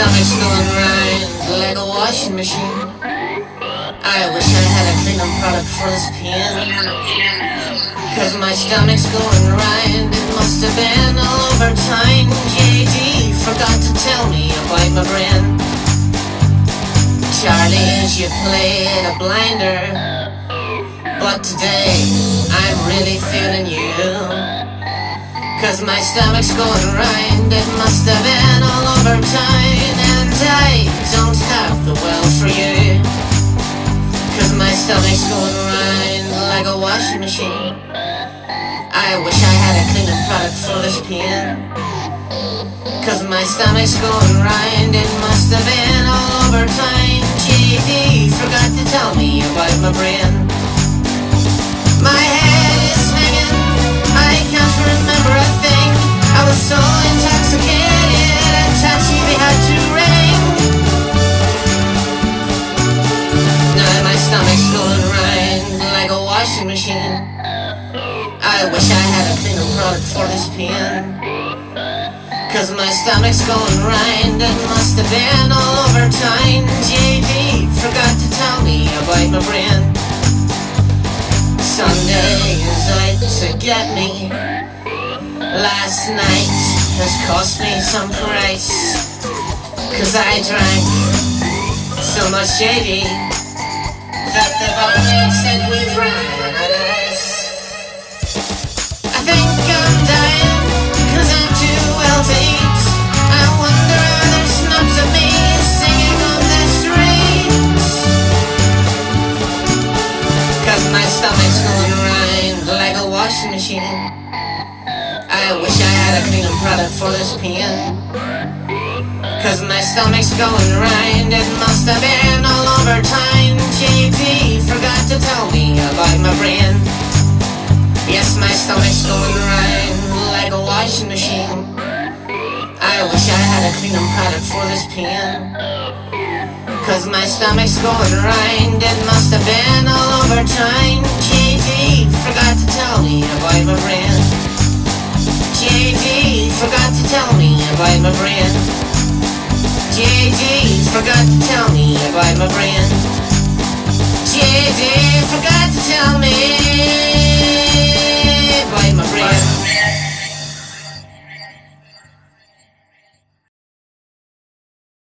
stomach's going round like a washing machine. I wish I had a cleaning product for this pain. Cause my stomach's going round, it must have been all over time. JD forgot to tell me about my brain. Charlie's, you played a blinder, but today I'm really feeling you. Cause my stomach's going round, it must have been all over town. And I don't have the well for you. Cause my stomach's going round like a washing machine. I wish I had a cleaning product for this pain. Cause my stomach's going round, it must have been all over town. JD forgot to tell me about my brain. My head is swinging, I can't remember a thing. I was so intoxicated, a taxi they had to ring. Now my stomach's going round like a washing machine. I wish I had a cleaning product for this pain. Cause my stomach's going round, it must have been all over town. JD forgot to tell me about my brain. Sunday is out to get me. Last night has cost me some price. Cause I drank so much JD that the barmaid said we've run out of ice. I think I'm dying cause I'm too well to eat. I wonder there's snubs of me singing on the streets. Cause my stomach's going round like a washing machine. I wish I had a cleaning product for this pain. Cause my stomach's going round, it must have been all over town. JP forgot to tell me about my brain. Yes, my stomach's going round like a washing machine. I wish I had a cleaning product for this pain. Cause my stomach's going round, it must have been all over town. JD forgot to tell me about my brain. JD forgot to tell me about my brain. JD forgot to tell me about my brain. JD forgot to tell me about my brain.